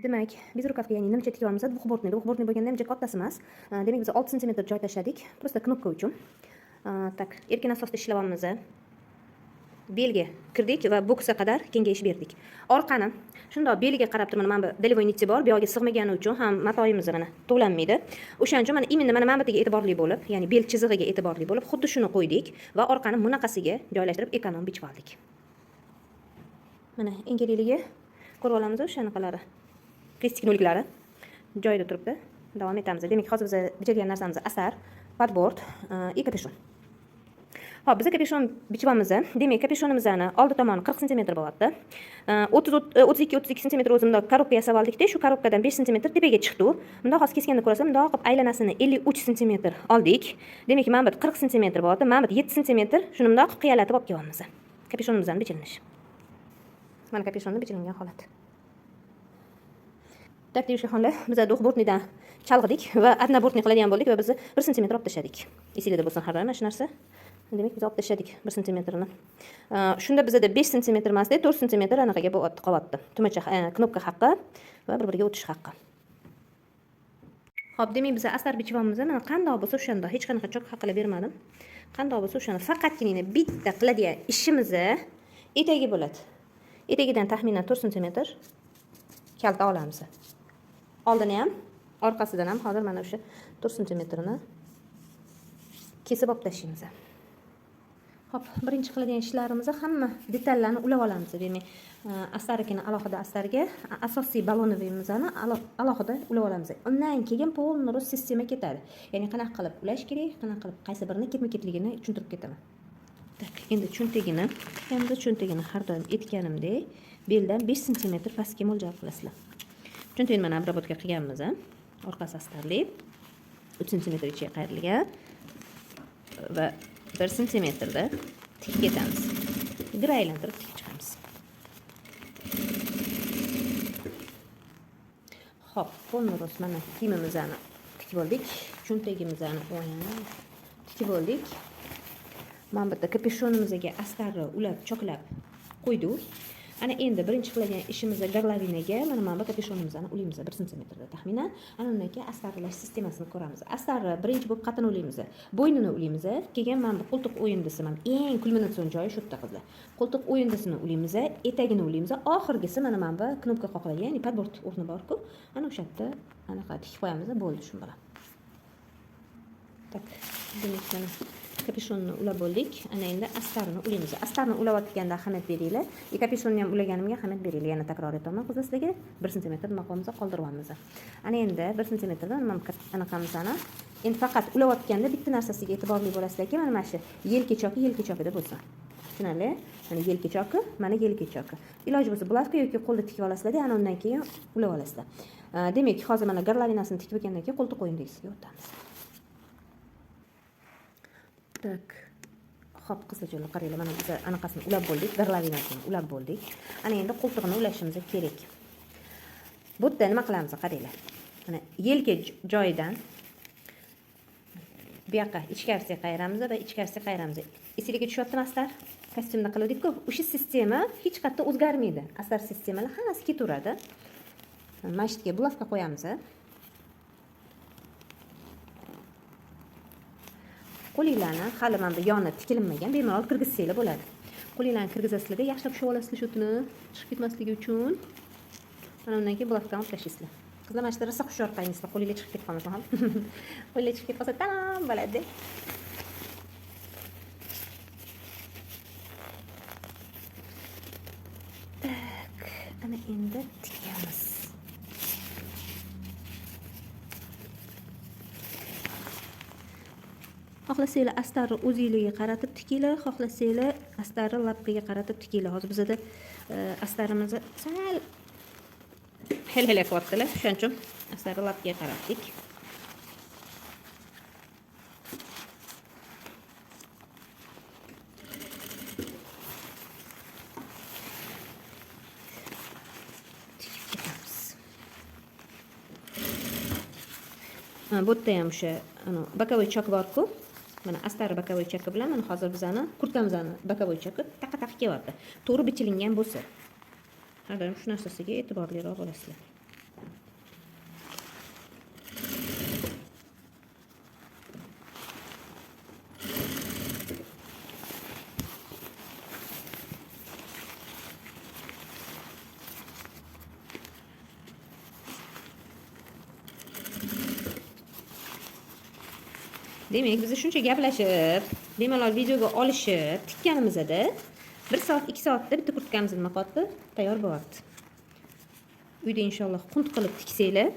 Demak, biz rukavka, ya'ni nimcha tikyapmiz. Двухбортный bo'lganda nimcha kattasi emas. Demak, biz 6 sm joy tashladik. Просто knopka uchun. Tak, erkin asosda ishlayapmiz. Belga kirdik va boksga qadar kengayish berdik. Orqani shundoq beliga qarab turib, mana bu delevой nitsi bor, bu yoqqa sig'magani uchun ham matoyimiz mana to'g'lanmaydi. O'shaning uchun mana imенно mana bu yerga e'tiborli bo'lib, ya'ni bel chizig'iga e'tiborli bo'lib, xuddi shuni qo'ydik va orqani bunaqasiga joylashtirib ekonom bichib oldik. Mana engeliligiga ko'rib olamiz o'shanaqalari. Kristik noliklari joyida turibdi. Davom etamiz. Demak, hozir biz bichilgan narsamiz asar, padbord, и kapishon. Hop, biz kapishon bichamiz. Demak, kapishonimizni oldi tomoni 40 sm bo'lyapti. 32 sm o'zimda korobka yasab oldikda, shu korobkadan 5 sm tepaga chiqdi. Bunda hozir kesganda ko'rasizlar, bundoq qilib aylanasini 53 sm oldik. Demak, mana bu 40 sm bo'lyapti, mana bu 7 sm shuni bundoq qilib qiyalatib olib kelamiz. Kapishonimizdan bichilinish. Mana kapishonni bichilingan holat. Tak deyishganlar, biz двухбортныйdan chalg'idik va однобортный qiladigan bo'ldik va biz 1 sm olib tashladik. Esingizda bo'lsin har doim mana shu narsa. Demak, biz olib tashladik 1 sm-ni. Shunda bizda 5 sm emasda 4 sm anaqaga qolyapti. Tumacha knopka haqqi va bir-biriga o'tish haqqi. Xo'p, demak, biz asar bichamiz. Mana qanday bo'lsa o'shanda hech qanaqa chok haqila bermadim. Qanday bo'lsa o'shani faqatgina bitta qiladigan ishimiz etagi bo'ladi. Etagidan taxminan 4 sm kalta olamiz. Oldini ham, orqasidan ham hozir mana o'sha 4 sm-ni kesib olib tashlaymiz. Hop, birinchi qiladigan ishlarimiz hamma detallarni ulab olamiz. Demak, astarikini alohida astarga, asosiy balonovimizni alohida ulab olamiz. Undan keyin полный rost sistema ketadi. Ya'ni qanaqa qilib ulash kerak, qanaqa qilib qaysi birini ketma-ketligini tushuntirib ketaman. Tak, endi cho'ntagini har doim aytganimdek, beldan 5 sm pastga mo'ljal qilasizlar. Cho'ntagini mana обработка qilganmiz. Orqasi astarli, 3 sm ichiga qayrilgan va 1 sm da tik ketamiz. Gir aylantirib tik chiqamiz. Hop, полный rost mana kiyimimizni tikib oldik. Cho'ntagimizni tikib oldik. Mana bu yerda kapishonimizga astarni ulab, choklab qo'ydik. Ana endi birinchi qiladigan ishimiz gorlovinaga mana bu kapishonimizni ulaymiz 1 sm da taxminan. Ana undan keyin astarlash sistemasini ko'ramiz. Astarni birinchi bo'lib qatini ulaymiz. Bo'ynini ulaymiz. Keyin mana bu qo'ltiq o'yindisi, mana eng kulminatsion joyi shu yerda qizlar. Qo'ltiq o'yindisini ulaymiz, etagini ulaymiz. Oxirgisi mana bu knopka qoqilgan, ya'ni padbord o'rni bor-ku. Ana o'sha yerda anaqa tikib qo'yamiz, bo'ldi shu bilan. Tak, demak mana kapishonni ulab bo'ldik. Ana endi astarni ulaymiz. Astarni ulayotganda ahamiyat beringlar. Kapishonni ham ulaganimga ahamiyat beringlar. Yana takror etaman sizlarga. 1 sm maqomimizni qoldiryapmiz. Ana endi 1 sm dan anaqamizni endi faqat ulayotganda bitta narsasiga e'tiborli bo'lasizlarki, mana shu yelka chokida bo'lsin. Tushunarli? Mana yelka choki, mana yelka choki. Iloji bo'lsa bulavka yoki qo'lda tikib olasizlar, ana undan keyin ulab olasizlar. Demak, hozir mana gorlovinasini tikib olgandan keyin qo'ltiq o'yindisiga o'tamiz. Tak. Hop, qizchalar qaranglar, mana biz anaqasini ulab bo'ldik, gorlovinasini ulab bo'ldik. Ana endi qo'ltig'ini ulashimiz kerak. Bu yerda nima qilamiz, qaranglar. Mana yelka joyidan bu yoqqa ichkarisiga qayiramiz va ichkarisiga qayiramiz. Esingizga tushyaptimi astar? Kostyumda qildik-ku, o'sha sistema hech qayerda o'zgarmaydi. Astar sistemalar hammasi ketaveradi. Mana shu yerga bulavka qo'yamiz. Qo'linglarni hali mana bu yoni tikilinmagan, bemalol kirgizsanglar bo'ladi. Qo'linglarni kirgizasizlar, yaxshilab shu olasizlar shutini chiqib ketmasligi uchun. Mana undan keyin bulavkani olib tashlaysizlar. Qizlar mana shu rosa hushyor qaynisizlar, qo'linglar chiqib ketib qolmasa ham. Qo'linglar chiqib ketsa tamom bo'ladi. Tak, ana endi tikamiz. Xohlasanglar astarni o'zingizga qaratib tikinglar, xohlasanglar astarni lapqiga qaratib tikinglar. Hozir bizda astarimizni sal hel-hel qilyaptilar. Shuning uchun astarni lapqiga qaratdik. Bu yerda ham o'sha bokovoy chok bor-ku. Mana astar bokovoy choki bilan mana hozir bizani kurtkamizni bokovoy choki taqa-taqa kelyapti. To'g'ri bichilingan bo'lsa. Har doim shu narsasiga e'tiborliroq bo'lasizlar. Demak, biz shuncha gaplashib, bemalol videoga olishib, tikkanimizda 1 soat, 2 soatda bitta kurtkamiz nima qotdi? Tayyor bo'lyapti. Uyda inshaalloh qunt qilib tiksanglar,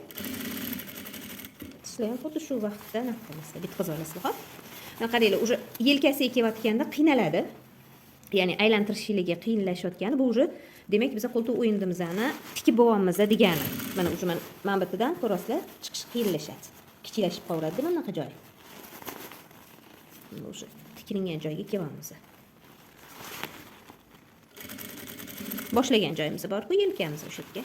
sizlar ham xuddi shu vaqtda nima qilasizlar, bitkazib olasizlar, xo'p? Mana qaranglar, уже yelkasiga kelayotganda qiynaladi. Ya'ni aylantirishligiga qiyinlashayotgani, bu уже demak biz qo'ltiq o'yinimizni tikib bo'lyapmiz degani. Mana уже mana bu yerdan ko'rasizlar, chiqish qiyinlashadi. Kichiklashib qoladi mana bunaqa joy. Уже tikilgan joyga kelyapmiz. Boshlagan joyimiz bor-ku, yelkamiz o'sha yerga.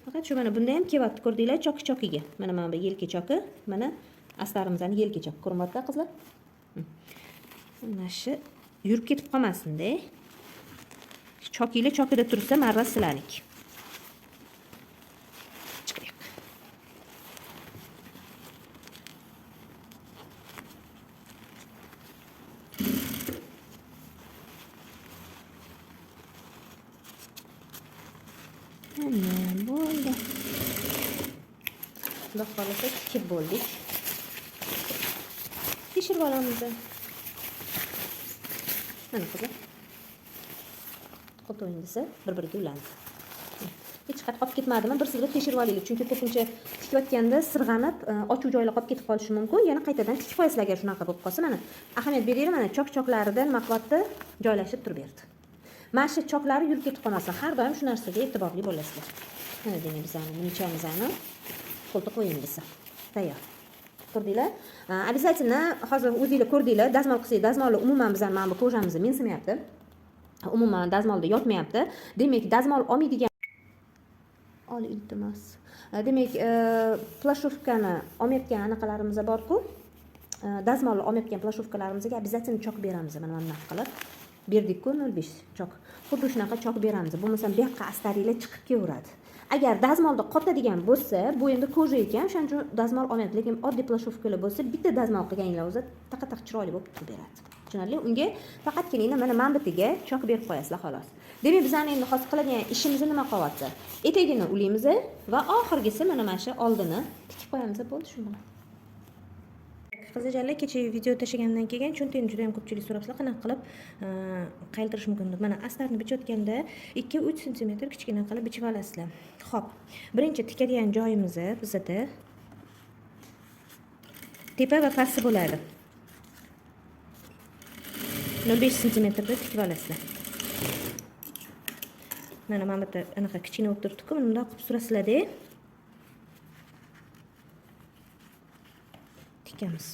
Faqat shu mana bunda ham kelyapti, ko'rdinglar, choki-chokiga. Mana bu yelka choki, mana astarimizning yelka choki ko'ryapti qizlar. Mana shu yurib ketib qolmasin-da. Chokilar chokida tursa, marra sizlarniki. Bo'ldi. Xudo xolasa tikib bo'ldik. Pishirib olamiz. Mana qizlar. Qo'toyingizni bir-biriga ulandi. Hech qat qolib ketmadimi? Bir sizga pishirib olaylik, chunki ko'pincha tikayotganda sirg'anib, ochuv joylar qolib ketib qolishi mumkin. Yana qaytadan tikib qo'yasizlar agar shunaqa bo'lib qolsa, mana ahamiyat beringlar, mana chok-choklaridan maqvatda joylashib turib berdi. Mana shu choklari yurib ketib qolmasin. Har doim shu narsaga e'tiborli bo'lasizlar. Mana demak bizani munchamizni qo'ltiq o'yingizni tayyor. Ko'rdinglar? Обязательно hozir o'zingizlar ko'rdinglar, dazmol qilsangiz, dazmolni umuman bizani mana bu ko'jamizni mensimayapti. Umuman dazmolda yotmayapti. Demak, dazmol olmaydigan iltimos. Demak, plashovkani olmayotgan anaqalarimiz bor-ku, dazmolni olmayotgan plashovkalarimizga обязательно chok beramiz. Mana bunday qilib berdik-ku 0.5 chok. Xuddi shunaqa chok beramiz. Bo'lmasa bu yoqqa astaringlar chiqib kelaveradi. Agar dazmolda qotadigan bo'lsa, bu endi koja ekan, o'shaning uchun dazmol olmayapti. Lekin oddiy plashovkalar bo'lsa, bitta dazmol qilganinglar o'zi taqa-taq chiroyli bo'lib turib beradi. Tushunarli? Unga faqatgina mana manbatiga chok berib qo'yasizlar xolos. Demak, bizning endi hozir qiladigan ishimiz nima qilyapti? Etagini ulaymiz va oxirgisi mana shu oldini tikib qo'yamiz. Bo'ldi shu bilan. Qiziqarli, kecha video tashlagandan keyin cho'ntakni juda ham ko'pchilik so'rabsizlar, qanaqa qilib qaytirish mumkin deb. Mana astarni bichayotganda 2-3 sm kichkina qilib bichib olasizlar. Xo'p, birinchi tikadigan joyimiz bizda tepa va pasti bo'ladi. 0.5 sm da tikib olasizlar. Mana bu yerda anaqa kichkina bo'lib turibdi-ku, bunday qilib surasizlar-da. Tikamiz.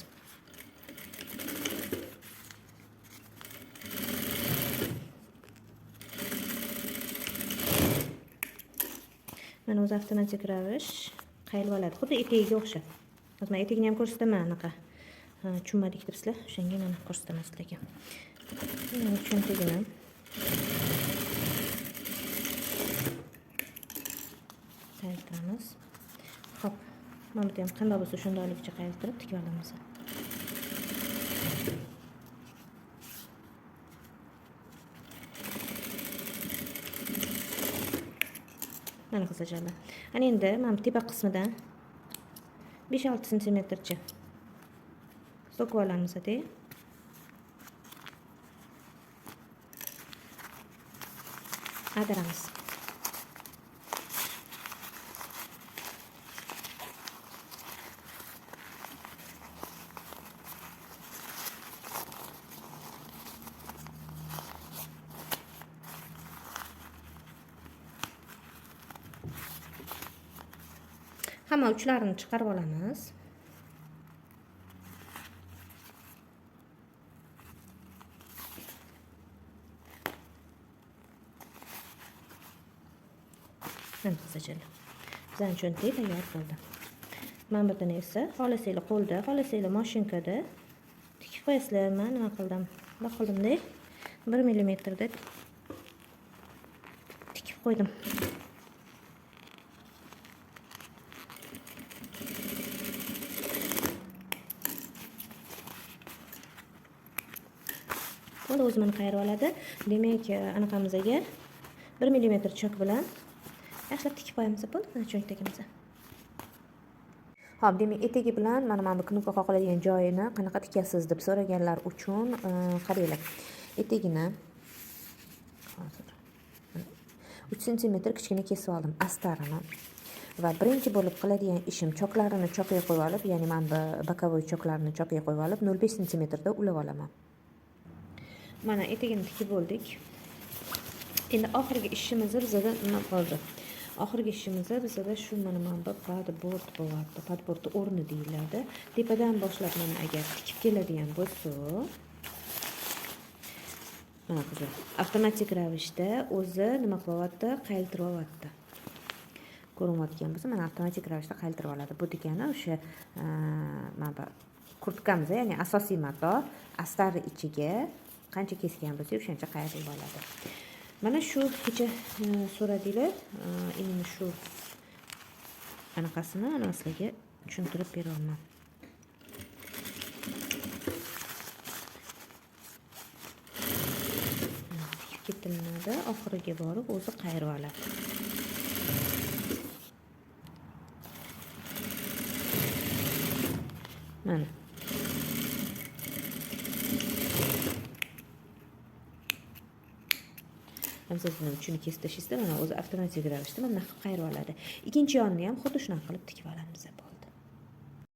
Mana o'zi avtomatik ravish qayilib oladi. Xuddi etagiga o'xshab. Hozir men etagini ham ko'rsataman anaqa. Tushunmadik debsizlar, o'shanga mana ko'rsataman sizlarga. Mana cho'ntagini qaytaramiz. Xo'p, mana bu ham qanday bo'lsa shundayligicha qaytarib tikib olamiz. Mana qizlarlar. Ana endi mana tepa qismidan 5-6 sm cha so'kib olamiz-da. Adiramiz. Hamma uchlarini chiqarib olamiz. Mana qizchalar. Bizning cho'ntak tayyor bo'ldi. Mana bu yerdan esa xohlasanglar qo'lda, xohlasanglar mashinkada tikib qo'yasizlar. Men nima qildim? Nima qildimda 1 mm da tikib qo'ydim. Mana o'zi meni qayirib oladi. Demak, anaqamizga 1 mm chok bilan yaxshilab tikib qo'yamiz bo'ldi mana cho'ntagimizga. Xo'p, demak, etagi bilan mana bu knopka qoqiladigan joyini qanaqa tikasiz deb so'raganlar uchun qaranglar. Etigini hozir 3 sm kichkina kesib oldim astarini. Va birinchi bo'lib qiladigan ishim choklarini choqga qo'yib olib, ya'ni men bu bokovoy choklarini choqga qo'yib olib 0,5 sm da ulab olaman. Mana etagini tikib bo'ldik. Endi oxirgi ishimiz bizada nima qoldi? Oxirgi ishimiz bizada shu mana bu padbord bo'lyapti. Padbordning o'rni deyiladi. Tepadan boshlab mana agar tikib keladigan bo'lsa, mana qizlar, avtomatik ravishda o'zi nima qilyapti? Qayiltiryapti. Ko'rinayotgan bo'lsa, mana avtomatik ravishda qayiltirib oladi. Bu degani o'sha mana bu kurtkamiz, ya'ni asosiy mato astari ichiga qancha kesgan bo'lsa, o'shancha qayirib oladi. Mana shu kecha so'radinglar, endi shu anaqasini mana sizlarga tushuntirib beraman. Ketiladi, oxiriga borib o'zi qayirib oladi. Mana siz buni uchini kesib tashlaysizda, mana o'zi avtomatik ravishda mana qayirib oladi. Ikkinchi yonini ham xuddi shunaqa qilib tikib olamiz.